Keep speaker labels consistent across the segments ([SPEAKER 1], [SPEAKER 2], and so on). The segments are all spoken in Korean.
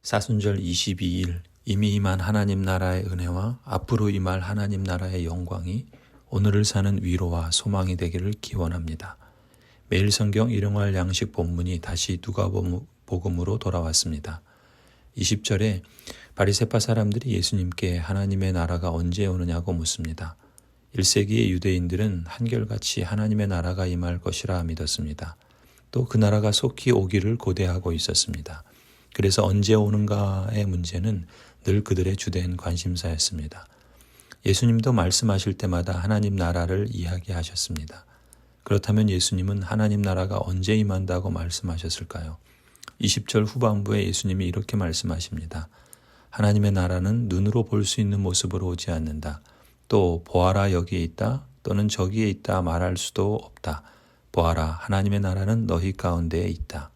[SPEAKER 1] 사순절 22일 이미 임한 하나님 나라의 은혜와 앞으로 임할 하나님 나라의 영광이 오늘을 사는 위로와 소망이 되기를 기원합니다. 매일 성경 일용할 양식 본문이 다시 누가복음으로 돌아왔습니다. 20절에 바리새파 사람들이 예수님께 하나님의 나라가 언제 오느냐고 묻습니다. 1세기의 유대인들은 한결같이 하나님의 나라가 임할 것이라 믿었습니다. 또 그 나라가 속히 오기를 고대하고 있었습니다. 그래서 언제 오는가의 문제는 늘 그들의 주된 관심사였습니다. 예수님도 말씀하실 때마다 하나님 나라를 이야기하셨습니다. 그렇다면 예수님은 하나님 나라가 언제 임한다고 말씀하셨을까요? 20절 후반부에 예수님이 이렇게 말씀하십니다. 하나님의 나라는 눈으로 볼 수 있는 모습으로 오지 않는다. 또 보아라 여기에 있다 또는 저기에 있다 말할 수도 없다. 보아라 하나님의 나라는 너희 가운데에 있다.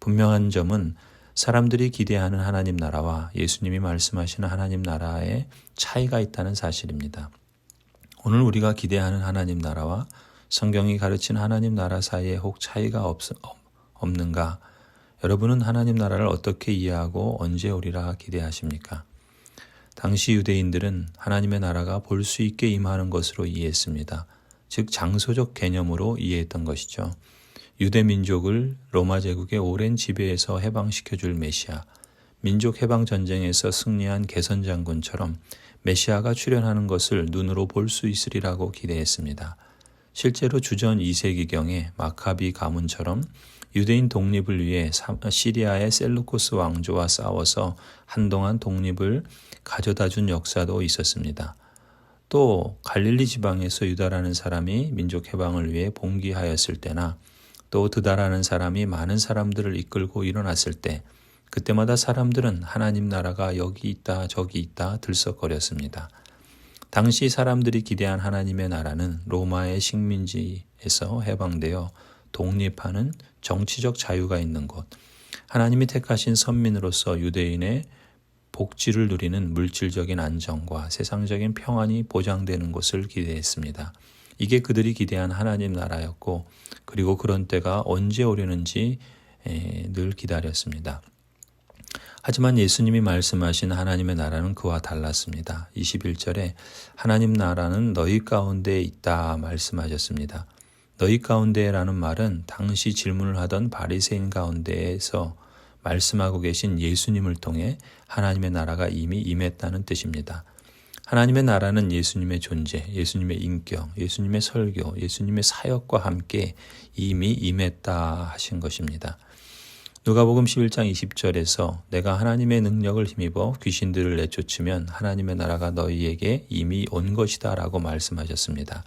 [SPEAKER 1] 분명한 점은 사람들이 기대하는 하나님 나라와 예수님이 말씀하시는 하나님 나라에 차이가 있다는 사실입니다. 오늘 우리가 기대하는 하나님 나라와 성경이 가르치는 하나님 나라 사이에 혹 차이가 없는가? 여러분은 하나님 나라를 어떻게 이해하고 언제 오리라 기대하십니까? 당시 유대인들은 하나님의 나라가 볼 수 있게 임하는 것으로 이해했습니다. 즉 장소적 개념으로 이해했던 것이죠. 유대 민족을 로마 제국의 오랜 지배에서 해방시켜줄 메시아, 민족 해방 전쟁에서 승리한 개선 장군처럼 메시아가 출현하는 것을 눈으로 볼 수 있으리라고 기대했습니다. 실제로 주전 2세기경에 마카비 가문처럼 유대인 독립을 위해 시리아의 셀루코스 왕조와 싸워서 한동안 독립을 가져다준 역사도 있었습니다. 또 갈릴리 지방에서 유다라는 사람이 민족 해방을 위해 봉기하였을 때나 또 드다라는 사람이 많은 사람들을 이끌고 일어났을 때 그때마다 사람들은 하나님 나라가 여기 있다 저기 있다 들썩거렸습니다. 당시 사람들이 기대한 하나님의 나라는 로마의 식민지에서 해방되어 독립하는 정치적 자유가 있는 곳, 하나님이 택하신 선민으로서 유대인의 복지를 누리는 물질적인 안정과 세상적인 평안이 보장되는 것을 기대했습니다. 이게 그들이 기대한 하나님 나라였고 그리고 그런 때가 언제 오려는지 늘 기다렸습니다. 하지만 예수님이 말씀하신 하나님의 나라는 그와 달랐습니다. 21절에 하나님 나라는 너희 가운데 있다 말씀하셨습니다. 너희 가운데라는 말은 당시 질문을 하던 바리새인 가운데에서 말씀하고 계신 예수님을 통해 하나님의 나라가 이미 임했다는 뜻입니다. 하나님의 나라는 예수님의 존재, 예수님의 인격, 예수님의 설교, 예수님의 사역과 함께 이미 임했다 하신 것입니다. 누가복음 11장 20절에서 내가 하나님의 능력을 힘입어 귀신들을 내쫓으면 하나님의 나라가 너희에게 이미 온 것이다 라고 말씀하셨습니다.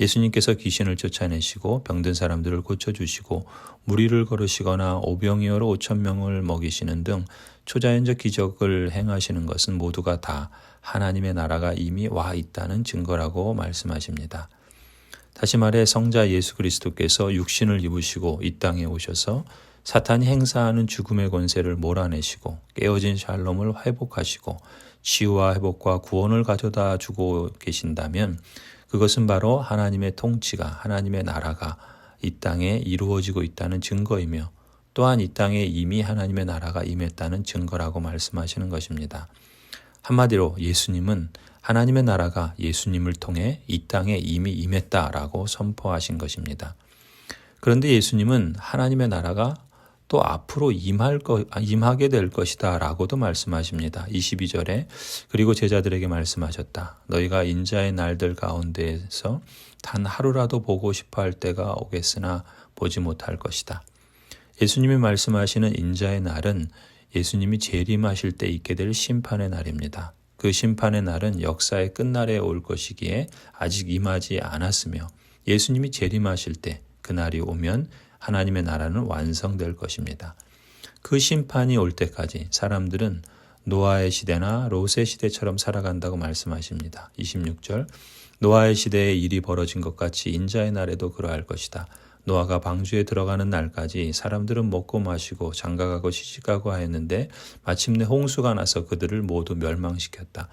[SPEAKER 1] 예수님께서 귀신을 쫓아내시고 병든 사람들을 고쳐주시고 무리를 걸으시거나 오병이어로 5,000명을 먹이시는 등 초자연적 기적을 행하시는 것은 모두가 다 하나님의 나라가 이미 와 있다는 증거라고 말씀하십니다. 다시 말해 성자 예수 그리스도께서 육신을 입으시고 이 땅에 오셔서 사탄이 행사하는 죽음의 권세를 몰아내시고 깨어진 샬롬을 회복하시고 치유와 회복과 구원을 가져다 주고 계신다면 그것은 바로 하나님의 통치가 하나님의 나라가 이 땅에 이루어지고 있다는 증거이며 또한 이 땅에 이미 하나님의 나라가 임했다는 증거라고 말씀하시는 것입니다. 한마디로 예수님은 하나님의 나라가 예수님을 통해 이 땅에 이미 임했다라고 선포하신 것입니다. 그런데 예수님은 하나님의 나라가 또 앞으로 임하게 될 것이다 라고도 말씀하십니다. 22절에 그리고 제자들에게 말씀하셨다. 너희가 인자의 날들 가운데에서 단 하루라도 보고 싶어 할 때가 오겠으나 보지 못할 것이다. 예수님이 말씀하시는 인자의 날은 예수님이 재림하실 때 있게 될 심판의 날입니다. 그 심판의 날은 역사의 끝날에 올 것이기에 아직 임하지 않았으며 예수님이 재림하실 때 그 날이 오면 하나님의 나라는 완성될 것입니다. 그 심판이 올 때까지 사람들은 노아의 시대나 롯의 시대처럼 살아간다고 말씀하십니다. 26절 노아의 시대에 일이 벌어진 것 같이 인자의 날에도 그러할 것이다. 노아가 방주에 들어가는 날까지 사람들은 먹고 마시고 장가가고 시집가고 하였는데 마침내 홍수가 나서 그들을 모두 멸망시켰다.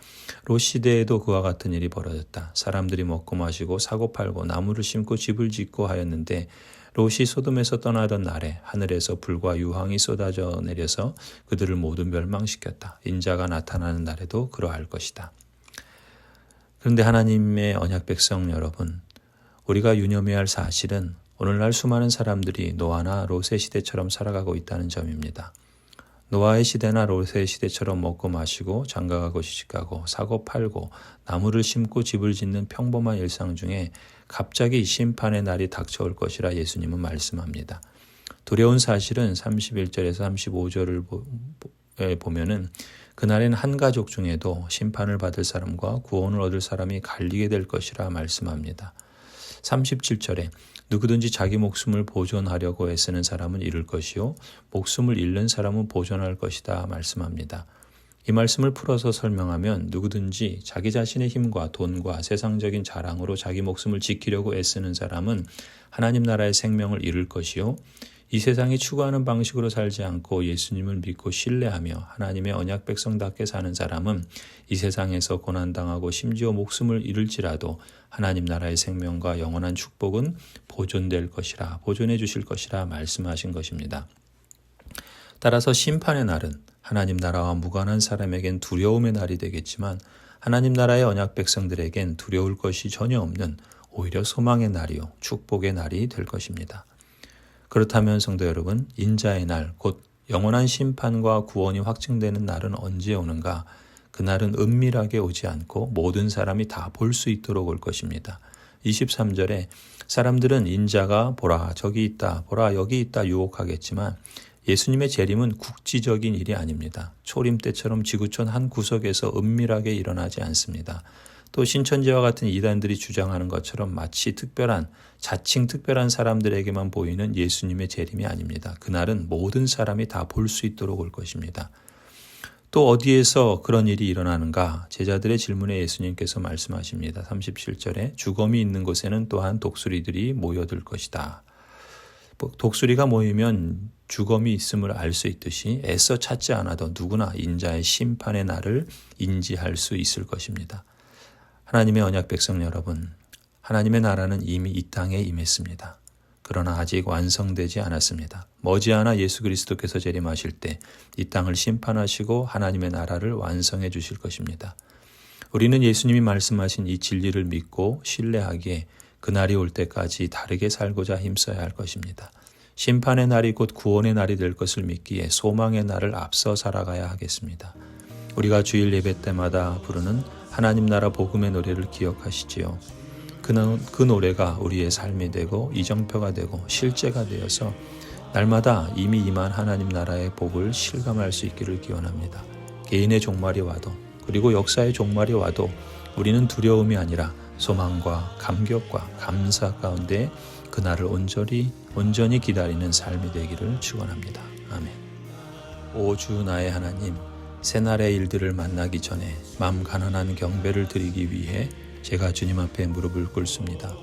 [SPEAKER 1] 롯 시대에도 그와 같은 일이 벌어졌다. 사람들이 먹고 마시고 사고 팔고 나무를 심고 집을 짓고 하였는데 롯이 소돔에서 떠나던 날에 하늘에서 불과 유황이 쏟아져 내려서 그들을 모두 멸망시켰다. 인자가 나타나는 날에도 그러할 것이다. 그런데 하나님의 언약 백성 여러분, 우리가 유념해야 할 사실은 오늘날 수많은 사람들이 노아나 롯의 시대처럼 살아가고 있다는 점입니다. 노아의 시대나 롯의 시대처럼 먹고 마시고 장가가고 시집가고 사고 팔고 나무를 심고 집을 짓는 평범한 일상 중에 갑자기 심판의 날이 닥쳐올 것이라 예수님은 말씀합니다. 두려운 사실은 31절에서 35절을 보면은 그날엔 한 가족 중에도 심판을 받을 사람과 구원을 얻을 사람이 갈리게 될 것이라 말씀합니다. 37절에 누구든지 자기 목숨을 보존하려고 애쓰는 사람은 잃을 것이요 목숨을 잃는 사람은 보존할 것이다 말씀합니다. 이 말씀을 풀어서 설명하면 누구든지 자기 자신의 힘과 돈과 세상적인 자랑으로 자기 목숨을 지키려고 애쓰는 사람은 하나님 나라의 생명을 잃을 것이요 이 세상이 추구하는 방식으로 살지 않고 예수님을 믿고 신뢰하며 하나님의 언약 백성답게 사는 사람은 이 세상에서 고난당하고 심지어 목숨을 잃을지라도 하나님 나라의 생명과 영원한 축복은 보존될 것이라, 보존해 주실 것이라 말씀하신 것입니다. 따라서 심판의 날은 하나님 나라와 무관한 사람에겐 두려움의 날이 되겠지만 하나님 나라의 언약 백성들에겐 두려울 것이 전혀 없는 오히려 소망의 날이요 축복의 날이 될 것입니다. 그렇다면 성도 여러분, 인자의 날, 곧 영원한 심판과 구원이 확증되는 날은 언제 오는가? 그날은 은밀하게 오지 않고 모든 사람이 다 볼 수 있도록 올 것입니다. 23절에 사람들은 인자가 보라 저기 있다, 보라 여기 있다 유혹하겠지만 예수님의 재림은 국지적인 일이 아닙니다. 초림 때처럼 지구촌 한 구석에서 은밀하게 일어나지 않습니다. 또 신천지와 같은 이단들이 주장하는 것처럼 마치 자칭 특별한 사람들에게만 보이는 예수님의 재림이 아닙니다. 그날은 모든 사람이 다 볼 수 있도록 올 것입니다. 또 어디에서 그런 일이 일어나는가? 제자들의 질문에 예수님께서 말씀하십니다. 37절에 주검이 있는 곳에는 또한 독수리들이 모여들 것이다. 독수리가 모이면 주검이 있음을 알 수 있듯이 애써 찾지 않아도 누구나 인자의 심판의 날을 인지할 수 있을 것입니다. 하나님의 언약 백성 여러분, 하나님의 나라는 이미 이 땅에 임했습니다. 그러나 아직 완성되지 않았습니다. 머지않아 예수 그리스도께서 재림하실 때 이 땅을 심판하시고 하나님의 나라를 완성해 주실 것입니다. 우리는 예수님이 말씀하신 이 진리를 믿고 신뢰하기에 그날이 올 때까지 다르게 살고자 힘써야 할 것입니다. 심판의 날이 곧 구원의 날이 될 것을 믿기에 소망의 날을 앞서 살아가야 하겠습니다. 우리가 주일 예배 때마다 부르는 하나님 나라 복음의 노래를 기억하시지요. 그 노래가 우리의 삶이 되고 이정표가 되고 실제가 되어서 날마다 이미 임한 하나님 나라의 복을 실감할 수 있기를 기원합니다. 개인의 종말이 와도 그리고 역사의 종말이 와도 우리는 두려움이 아니라 소망과 감격과 감사 가운데 그날을 온전히 기다리는 삶이 되기를 축원합니다. 아멘. 오 주 나의 하나님, 새날의 일들을 만나기 전에 마음 가난한 경배를 드리기 위해 제가 주님 앞에 무릎을 꿇습니다.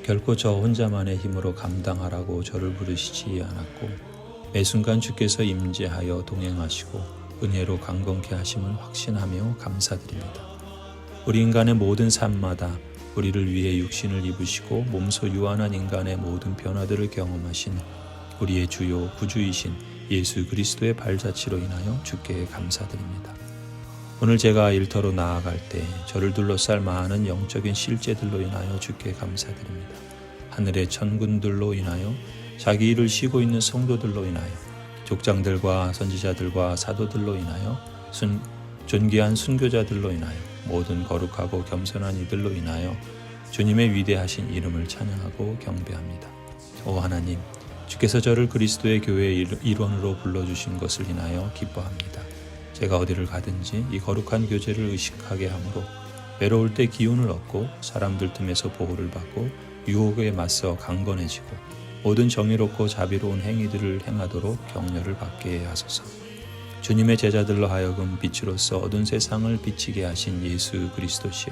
[SPEAKER 1] 결코 저 혼자만의 힘으로 감당하라고 저를 부르시지 않았고 매 순간 주께서 임재하여 동행하시고 은혜로 강건케 하심을 확신하며 감사드립니다. 우리 인간의 모든 삶마다 우리를 위해 육신을 입으시고 몸소 유한한 인간의 모든 변화들을 경험하신 우리의 주요 구주이신 예수 그리스도의 발자취로 인하여 주께 감사드립니다. 오늘 제가 일터로 나아갈 때 저를 둘러쌀 많은 영적인 실제들로 인하여 주께 감사드립니다. 하늘의 천군들로 인하여 자기 일을 쉬고 있는 성도들로 인하여 족장들과 선지자들과 사도들로 인하여 존귀한 순교자들로 인하여 모든 거룩하고 겸손한 이들로 인하여 주님의 위대하신 이름을 찬양하고 경배합니다. 오 하나님, 주께서 저를 그리스도의 교회의 일원으로 불러주신 것을 인하여 기뻐합니다. 제가 어디를 가든지 이 거룩한 교제를 의식하게 하므로 외로울 때 기운을 얻고 사람들 틈에서 보호를 받고 유혹에 맞서 강건해지고 모든 정의롭고 자비로운 행위들을 행하도록 격려를 받게 하소서. 주님의 제자들로 하여금 빛으로서 어두운 세상을 비치게 하신 예수 그리스도시여,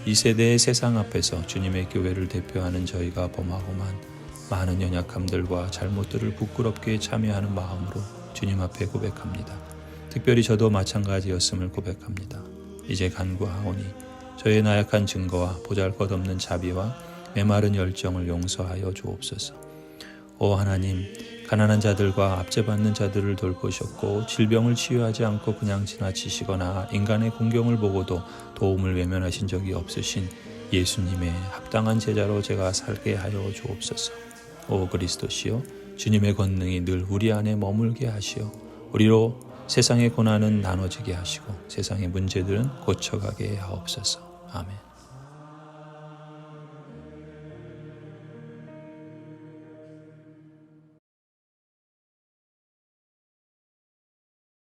[SPEAKER 1] 이 세대의 세상 앞에서 주님의 교회를 대표하는 저희가 범하고만 많은 연약함들과 잘못들을 부끄럽게 참여하는 마음으로 주님 앞에 고백합니다. 특별히 저도 마찬가지였음을 고백합니다. 이제 간구하오니 저의 나약한 증거와 보잘것없는 자비와 메마른 열정을 용서하여 주옵소서. 오 하나님, 가난한 자들과 압제받는 자들을 돌보셨고 질병을 치유하지 않고 그냥 지나치시거나 인간의 공경을 보고도 도움을 외면하신 적이 없으신 예수님의 합당한 제자로 제가 살게 하여 주옵소서. 오 그리스도시여, 주님의 권능이 늘 우리 안에 머물게 하시어 우리로 세상의 고난은 나눠지게 하시고 세상의 문제들은 고쳐가게 하옵소서. 아멘.